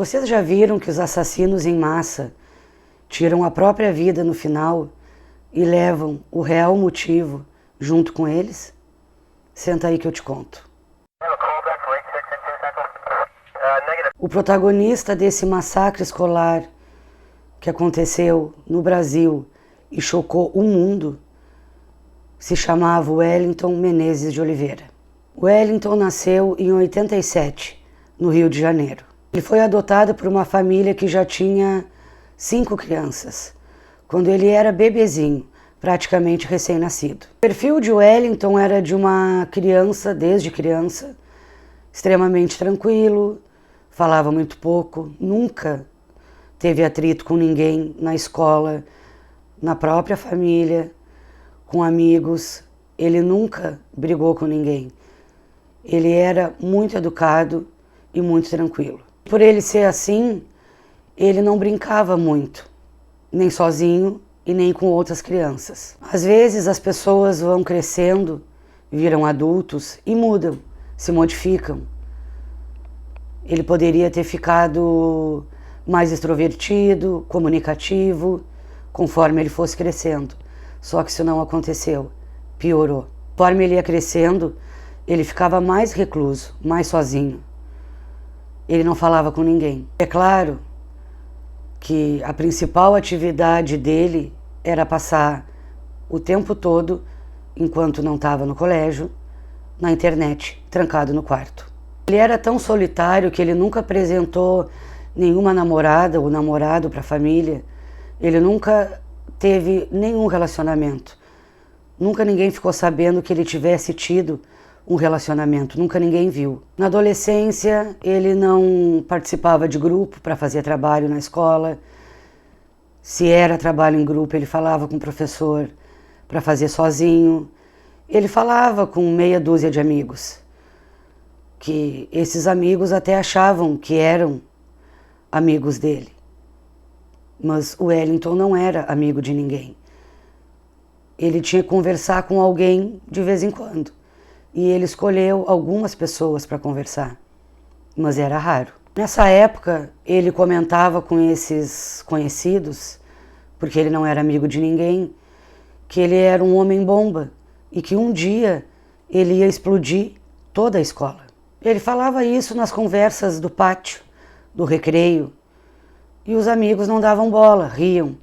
Vocês já viram que os assassinos em massa tiram a própria vida no final e levam o real motivo junto com eles? Senta aí que eu te conto. O protagonista desse massacre escolar que aconteceu no Brasil e chocou o mundo se chamava Wellington Menezes de Oliveira. Wellington nasceu em 87, no Rio de Janeiro. Ele foi adotado por uma família que já tinha 5 crianças, quando ele era bebezinho, praticamente recém-nascido. O perfil de Wellington era de uma criança, desde criança, extremamente tranquilo, falava muito pouco, nunca teve atrito com ninguém na escola, na própria família, com amigos. Ele nunca brigou com ninguém. Ele era muito educado e muito tranquilo. Por ele ser assim, ele não brincava muito, nem sozinho e nem com outras crianças. Às vezes as pessoas vão crescendo, viram adultos e mudam, se modificam. Ele poderia ter ficado mais extrovertido, comunicativo, conforme ele fosse crescendo. Só que isso não aconteceu, piorou. Conforme ele ia crescendo, ele ficava mais recluso, mais sozinho. Ele não falava com ninguém. É claro que a principal atividade dele era passar o tempo todo, enquanto não estava no colégio, na internet, trancado no quarto. Ele era tão solitário que ele nunca apresentou nenhuma namorada ou namorado para a família. Ele nunca teve nenhum relacionamento. Nunca ninguém ficou sabendo que ele tivesse tido um relacionamento, nunca ninguém viu. Na adolescência, ele não participava de grupo para fazer trabalho na escola. Se era trabalho em grupo, ele falava com o professor para fazer sozinho. Ele falava com meia dúzia de amigos, que esses amigos até achavam que eram amigos dele. Mas o Wellington não era amigo de ninguém. Ele tinha que conversar com alguém de vez em quando. E ele escolheu algumas pessoas para conversar, mas era raro. Nessa época, ele comentava com esses conhecidos, porque ele não era amigo de ninguém, que ele era um homem-bomba e que um dia ele ia explodir toda a escola. Ele falava isso nas conversas do pátio, do recreio, e os amigos não davam bola, riam.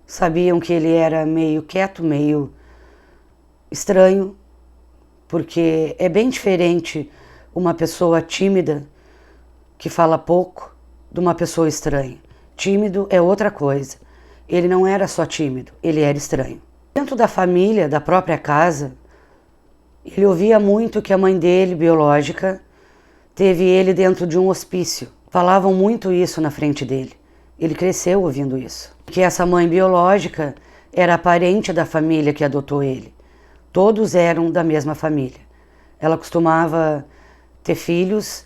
Sabiam que ele era meio quieto, meio estranho, porque é bem diferente uma pessoa tímida, que fala pouco, de uma pessoa estranha. Tímido é outra coisa. Ele não era só tímido, ele era estranho. Dentro da família, da própria casa, ele ouvia muito que a mãe dele, biológica, teve ele dentro de um hospício. Falavam muito isso na frente dele. Ele cresceu ouvindo isso. Que essa mãe biológica era a parente da família que adotou ele. Todos eram da mesma família. Ela costumava ter filhos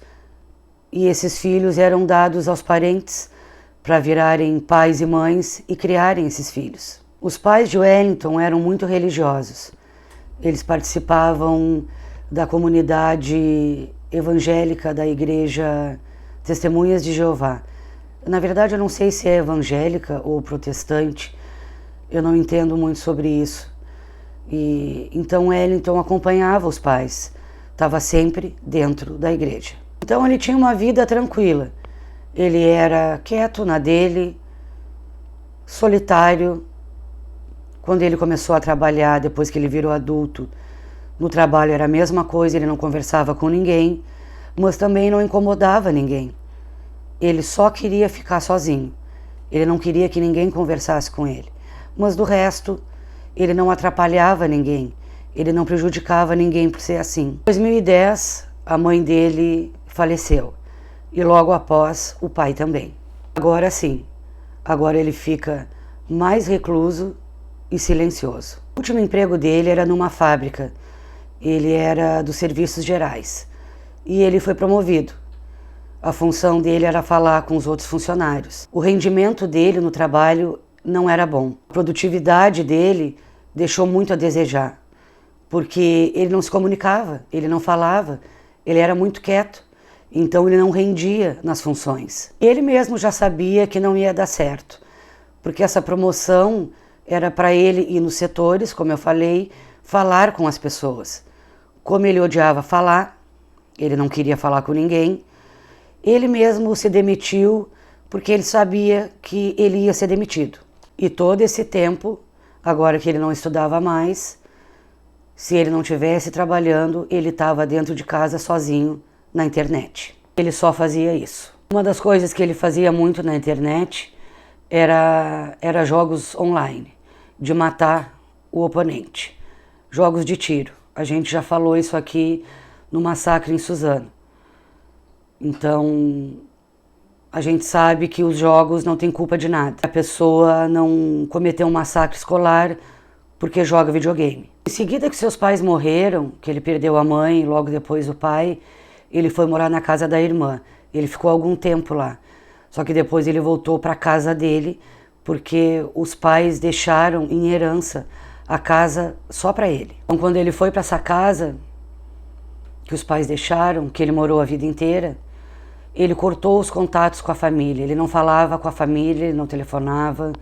e esses filhos eram dados aos parentes para virarem pais e mães e criarem esses filhos. Os pais de Wellington eram muito religiosos. Eles participavam da comunidade evangélica da Igreja Testemunhas de Jeová. Na verdade, eu não sei se é evangélica ou protestante. Eu não entendo muito sobre isso. E então Wellington acompanhava os pais, estava sempre dentro da igreja. Então ele tinha uma vida tranquila. Ele era quieto na dele, solitário. Quando ele começou a trabalhar, depois que ele virou adulto, no trabalho era a mesma coisa, ele não conversava com ninguém, mas também não incomodava ninguém. Ele só queria ficar sozinho. Ele não queria que ninguém conversasse com ele. Mas do resto, ele não atrapalhava ninguém. Ele não prejudicava ninguém por ser assim. Em 2010, a mãe dele faleceu. E logo após, o pai também. Agora sim. Agora ele fica mais recluso e silencioso. O último emprego dele era numa fábrica. Ele era dos serviços gerais. E ele foi promovido. A função dele era falar com os outros funcionários. O rendimento dele no trabalho não era bom. A produtividade dele deixou muito a desejar, porque ele não se comunicava, ele não falava, ele era muito quieto Então ele não rendia nas funções. Ele mesmo já sabia que não ia dar certo, porque essa promoção era para ele ir nos setores, como eu falei, falar com as pessoas. Como ele odiava falar, ele não queria falar com ninguém, ele mesmo se demitiu porque ele sabia que ele ia ser demitido. E todo esse tempo, agora que ele não estudava mais, se ele não estivesse trabalhando, ele estava dentro de casa sozinho na internet. Ele só fazia isso. Uma das coisas que ele fazia muito na internet era jogos online, de matar o oponente. Jogos de tiro. A gente já falou isso aqui no massacre em Suzano. Então, a gente sabe que os jogos não têm culpa de nada. A pessoa não cometeu um massacre escolar porque joga videogame. Em seguida que seus pais morreram, que ele perdeu a mãe e logo depois o pai, ele foi morar na casa da irmã. Ele ficou algum tempo lá. Só que depois ele voltou para a casa dele porque os pais deixaram em herança a casa só para ele. Então quando ele foi para essa casa que os pais deixaram, que ele morou a vida inteira, ele cortou os contatos com a família. Ele não falava com a família, ele não telefonava,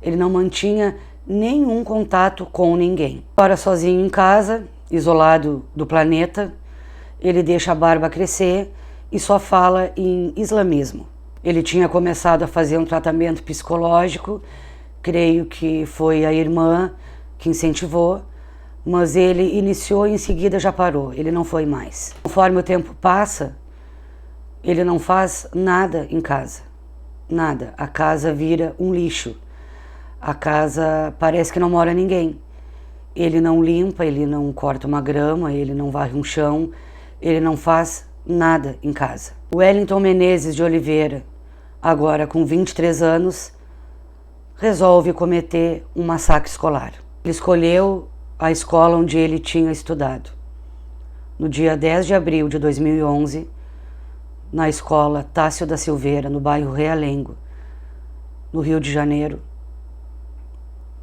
ele não mantinha nenhum contato com ninguém. Agora sozinho em casa, isolado do planeta, ele deixa a barba crescer e só fala em islamismo. Ele tinha começado a fazer um tratamento psicológico, creio que foi a irmã que incentivou, mas ele iniciou e em seguida já parou, ele não foi mais. Conforme o tempo passa, ele não faz nada em casa, nada. A casa vira um lixo. A casa parece que não mora ninguém. Ele não limpa, ele não corta uma grama, ele não varre um chão, ele não faz nada em casa. O Wellington Menezes de Oliveira, agora com 23 anos, resolve cometer um massacre escolar. Ele escolheu a escola onde ele tinha estudado. No dia 10 de abril de 2011, na escola Tássio da Silveira, no bairro Realengo, no Rio de Janeiro,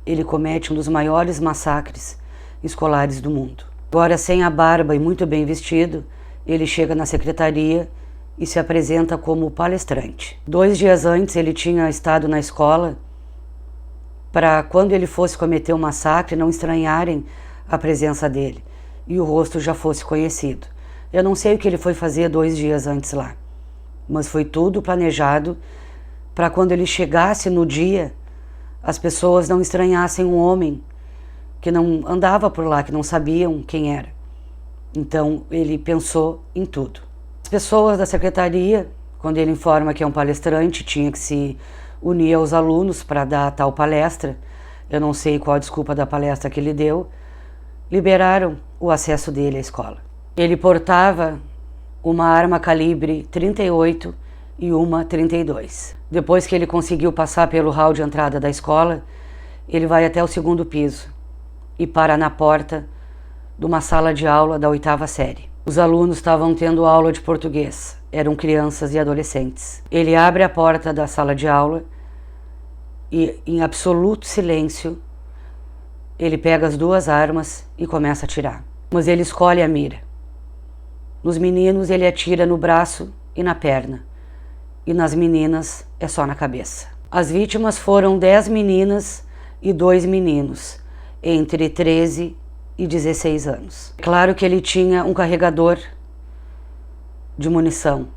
ele comete um dos maiores massacres escolares do mundo. Agora, sem a barba e muito bem vestido, ele chega na secretaria e se apresenta como palestrante. 2 dias antes, ele tinha estado na escola para, quando ele fosse cometer um massacre, não estranharem a presença dele e o rosto já fosse conhecido. Eu não sei o que ele foi fazer 2 dias antes lá, mas foi tudo planejado para quando ele chegasse no dia, as pessoas não estranhassem um homem que não andava por lá, que não sabiam quem era. Então ele pensou em tudo. As pessoas da secretaria, quando ele informa que é um palestrante, tinha que se unir aos alunos para dar a tal palestra. Eu não sei qual a desculpa da palestra que ele deu. Liberaram o acesso dele à escola. Ele portava uma arma calibre 38 e uma 32. Depois que ele conseguiu passar pelo hall de entrada da escola, ele vai até o 2º piso e para na porta de uma sala de aula da 8ª série. Os alunos estavam tendo aula de português, eram crianças e adolescentes. Ele abre a porta da sala de aula e, em absoluto silêncio, ele pega as 2 armas e começa a atirar. Mas ele escolhe a mira. Nos meninos ele atira no braço e na perna, e nas meninas é só na cabeça. As vítimas foram 10 meninas e 2 meninos, entre 13 e 16 anos. Claro que ele tinha um carregador de munição,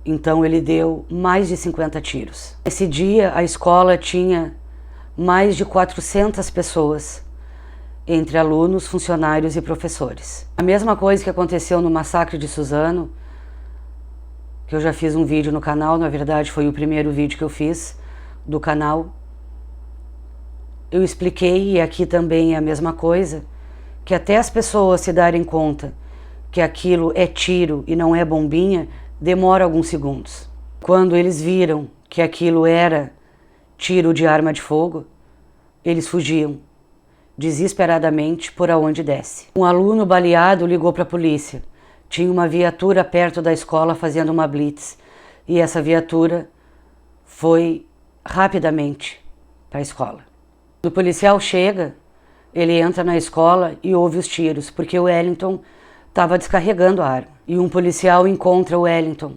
então ele deu mais de 50 tiros. Esse dia a escola tinha mais de 400 pessoas, entre alunos, funcionários e professores. A mesma coisa que aconteceu no massacre de Suzano, que eu já fiz um vídeo no canal, na verdade foi o primeiro vídeo que eu fiz do canal. Eu expliquei, e aqui também é a mesma coisa, que até as pessoas se darem conta que aquilo é tiro e não é bombinha, demora alguns segundos. Quando eles viram que aquilo era tiro de arma de fogo, eles fugiam desesperadamente por aonde desce. Um aluno baleado ligou para a polícia. Tinha uma viatura perto da escola fazendo uma blitz e essa viatura foi rapidamente para a escola. O policial chega, ele entra na escola e ouve os tiros, porque o Wellington estava descarregando a arma e um policial encontra o Wellington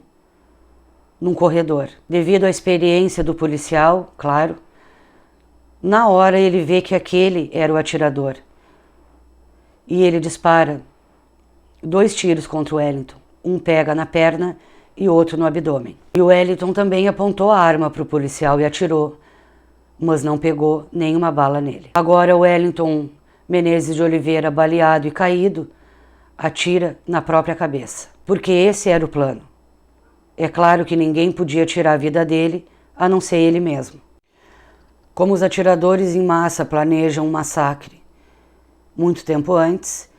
num corredor. Devido à experiência do policial, claro, na hora ele vê que aquele era o atirador e ele dispara 2 tiros contra o Wellington. Um pega na perna e outro no abdômen. E o Wellington também apontou a arma para o policial e atirou, mas não pegou nenhuma bala nele. Agora o Wellington Menezes de Oliveira, baleado e caído, atira na própria cabeça, porque esse era o plano. É claro que ninguém podia tirar a vida dele, a não ser ele mesmo. Como os atiradores em massa planejam um massacre muito tempo antes,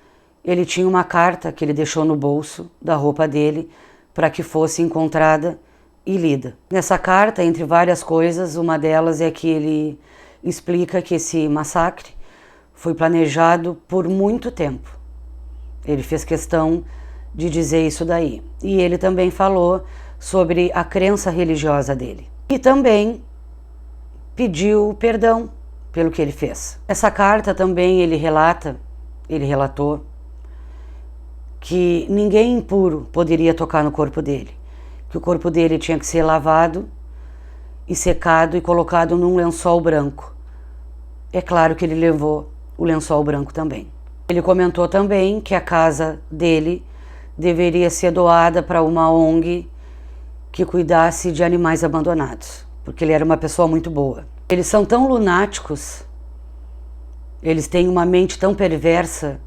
ele tinha uma carta que ele deixou no bolso da roupa dele para que fosse encontrada e lida. Nessa carta, entre várias coisas, uma delas é que ele explica que esse massacre foi planejado por muito tempo. Ele fez questão de dizer isso daí. E ele também falou sobre a crença religiosa dele. E também pediu perdão pelo que ele fez. Essa carta também ele relatou que ninguém impuro poderia tocar no corpo dele, que o corpo dele tinha que ser lavado e secado e colocado num lençol branco. É claro que ele levou o lençol branco também. Ele comentou também que a casa dele deveria ser doada para uma ONG que cuidasse de animais abandonados, porque ele era uma pessoa muito boa. Eles são tão lunáticos, eles têm uma mente tão perversa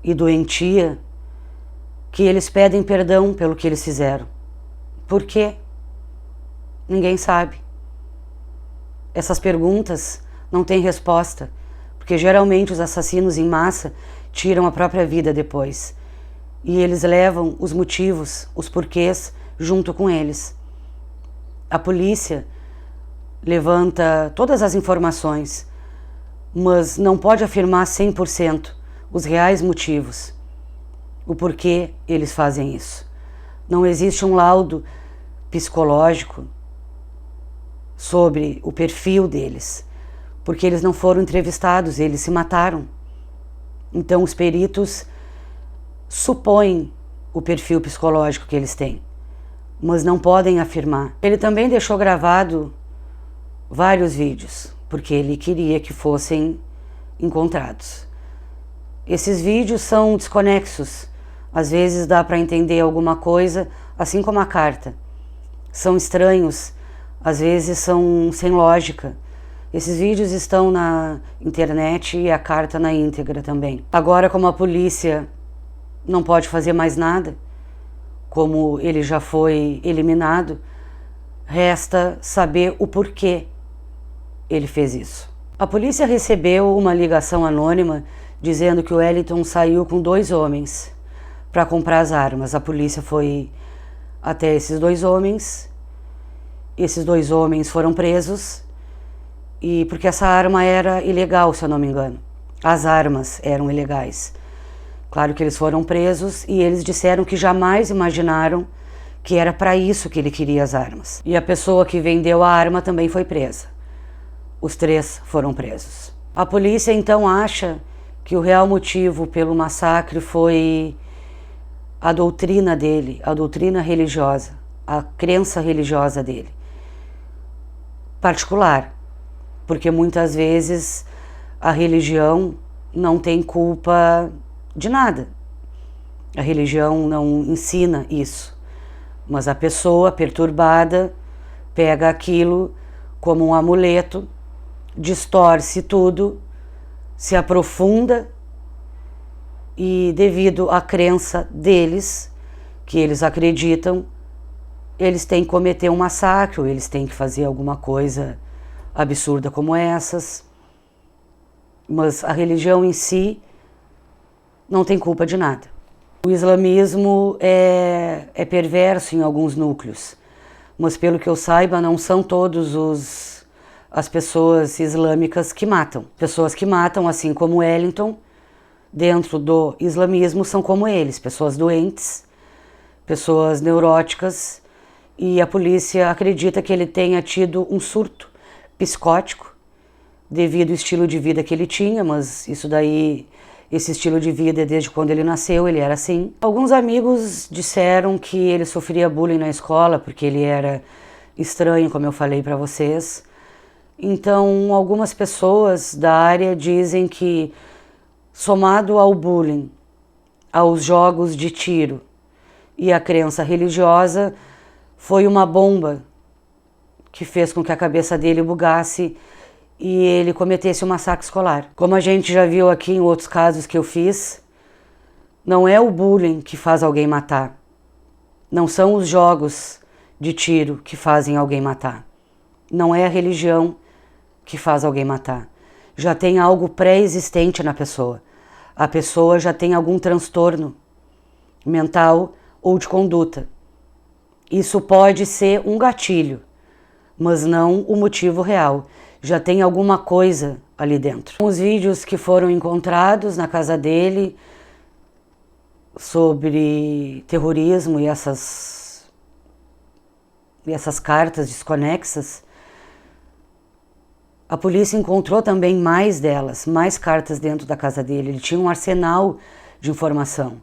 e doentia, que eles pedem perdão pelo que eles fizeram. Por quê? Ninguém sabe. Essas perguntas não têm resposta, porque geralmente os assassinos em massa tiram a própria vida depois. E eles levam os motivos, os porquês, junto com eles. A polícia levanta todas as informações, mas não pode afirmar 100% os reais motivos, o porquê eles fazem isso. Não existe um laudo psicológico sobre o perfil deles, porque eles não foram entrevistados, eles se mataram. Então os peritos supõem o perfil psicológico que eles têm, mas não podem afirmar. Ele também deixou gravado vários vídeos, porque ele queria que fossem encontrados. Esses vídeos são desconexos, às vezes dá para entender alguma coisa, assim como a carta. São estranhos, às vezes são sem lógica. Esses vídeos estão na internet e a carta na íntegra também. Agora, como a polícia não pode fazer mais nada, como ele já foi eliminado, resta saber o porquê ele fez isso. A polícia recebeu uma ligação anônima dizendo que o Wellington saiu com 2 homens para comprar as armas. A polícia foi até esses 2 homens. Esses 2 homens foram presos, e porque essa arma era ilegal, se eu não me engano. As armas eram ilegais. Claro que eles foram presos e eles disseram que jamais imaginaram que era para isso que ele queria as armas. E a pessoa que vendeu a arma também foi presa. Os 3 foram presos. A polícia então acha que o real motivo pelo massacre foi a doutrina dele, a doutrina religiosa, a crença religiosa dele. Particular, porque muitas vezes a religião não tem culpa de nada. A religião não ensina isso, mas a pessoa perturbada pega aquilo como um amuleto, distorce tudo, se aprofunda e, devido à crença deles, que eles acreditam, eles têm que cometer um massacre, ou eles têm que fazer alguma coisa absurda como essas. Mas a religião em si não tem culpa de nada. O islamismo é perverso em alguns núcleos, mas pelo que eu saiba não são todos as pessoas islâmicas que matam. Pessoas que matam, assim como Wellington, dentro do islamismo são como eles, pessoas doentes, pessoas neuróticas, e a polícia acredita que ele tenha tido um surto psicótico devido ao estilo de vida que ele tinha, mas isso daí esse estilo de vida desde quando ele nasceu, ele era assim. Alguns amigos disseram que ele sofria bullying na escola porque ele era estranho, como eu falei para vocês. Então, algumas pessoas da área dizem que, somado ao bullying, aos jogos de tiro e à crença religiosa, foi uma bomba que fez com que a cabeça dele bugasse e ele cometesse um massacre escolar. Como a gente já viu aqui em outros casos que eu fiz, não é o bullying que faz alguém matar. Não são os jogos de tiro que fazem alguém matar. Não é a religião que faz alguém matar. Já tem algo pré-existente na pessoa. A pessoa já tem algum transtorno mental ou de conduta. Isso pode ser um gatilho, mas não o motivo real. Já tem alguma coisa ali dentro. Os vídeos que foram encontrados na casa dele sobre terrorismo e essas cartas desconexas, a polícia encontrou também mais delas, mais cartas dentro da casa dele. Ele tinha um arsenal de informação,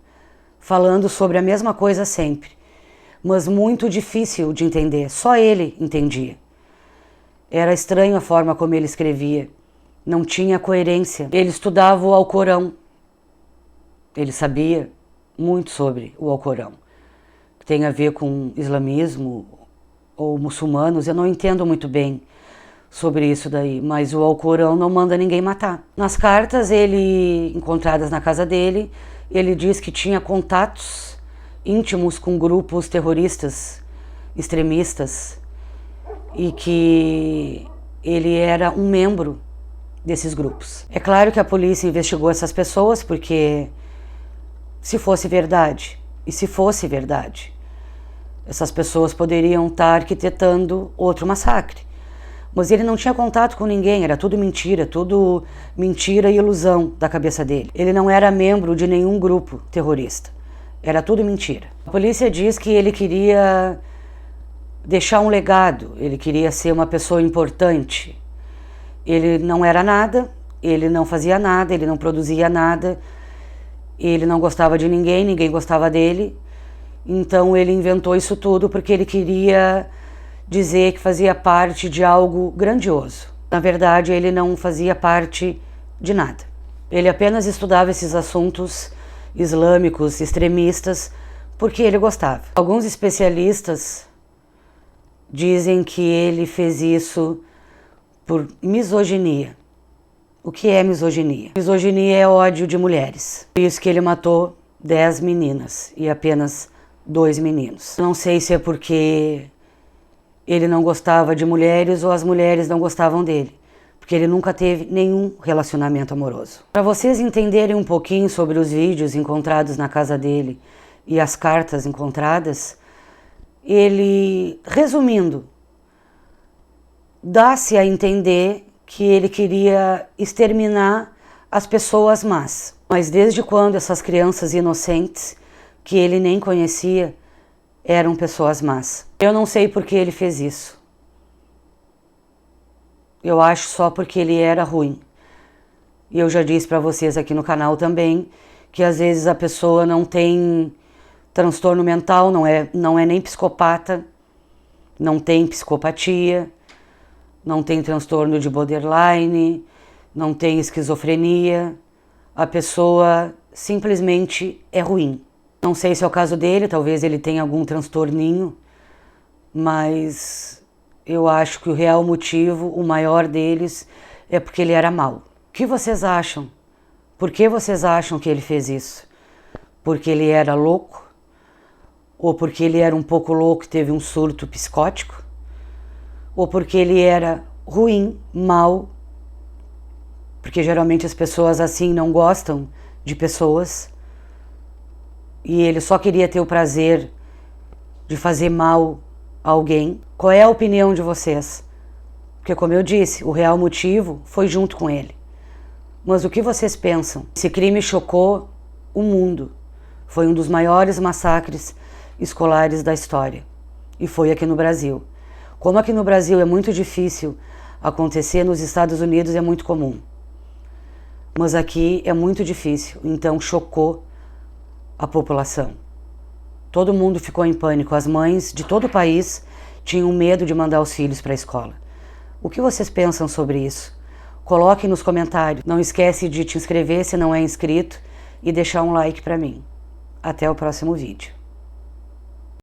falando sobre a mesma coisa sempre, mas muito difícil de entender. Só ele entendia. Era estranho a forma como ele escrevia. Não tinha coerência. Ele estudava o Alcorão. Ele sabia muito sobre o Alcorão. Que tem a ver com islamismo ou muçulmanos. Eu não entendo muito bem sobre isso daí, mas o Alcorão não manda ninguém matar. Nas cartas encontradas na casa dele, ele diz que tinha contatos íntimos com grupos terroristas, extremistas, e que ele era um membro desses grupos. É claro que a polícia investigou essas pessoas porque, se fosse verdade, essas pessoas poderiam estar arquitetando outro massacre. Mas ele não tinha contato com ninguém, era tudo mentira e ilusão da cabeça dele. Ele não era membro de nenhum grupo terrorista, era tudo mentira. A polícia diz que ele queria deixar um legado, ele queria ser uma pessoa importante. Ele não era nada, ele não fazia nada, ele não produzia nada, ele não gostava de ninguém, ninguém gostava dele. Então ele inventou isso tudo porque ele queria dizer que fazia parte de algo grandioso. Na verdade, ele não fazia parte de nada. Ele apenas estudava esses assuntos islâmicos, extremistas, porque ele gostava. Alguns especialistas dizem que ele fez isso por misoginia. O que é misoginia? Misoginia é ódio de mulheres. Por isso que ele matou 10 meninas e apenas 2 meninos. Não sei se é porque ele não gostava de mulheres ou as mulheres não gostavam dele, porque ele nunca teve nenhum relacionamento amoroso. Para vocês entenderem um pouquinho sobre os vídeos encontrados na casa dele e as cartas encontradas, ele, resumindo, dá-se a entender que ele queria exterminar as pessoas más. Mas desde quando essas crianças inocentes, que ele nem conhecia, eram pessoas más? Eu não sei por que ele fez isso. Eu acho só porque ele era ruim. E eu já disse para vocês aqui no canal também que às vezes a pessoa não tem transtorno mental, não é nem psicopata, não tem psicopatia, não tem transtorno de borderline, não tem esquizofrenia. A pessoa simplesmente é ruim. Não sei se é o caso dele, talvez ele tenha algum transtorninho, mas eu acho que o real motivo, o maior deles, é porque ele era mau. O que vocês acham? Por que vocês acham que ele fez isso? Porque ele era louco? Ou porque ele era um pouco louco e teve um surto psicótico? Ou porque ele era ruim, mau? Porque geralmente as pessoas assim não gostam de pessoas. E ele só queria ter o prazer de fazer mal a alguém. Qual é a opinião de vocês? Porque, como eu disse, o real motivo foi junto com ele. Mas o que vocês pensam? Esse crime chocou o mundo. Foi um dos maiores massacres escolares da história. E foi aqui no Brasil. Como aqui no Brasil é muito difícil acontecer, nos Estados Unidos é muito comum. Mas aqui é muito difícil, então chocou a população. Todo mundo ficou em pânico, as mães de todo o país tinham medo de mandar os filhos para a escola. O que vocês pensam sobre isso? Coloque nos comentários. Não esquece de te inscrever se não é inscrito e deixar um like para mim. Até o próximo vídeo.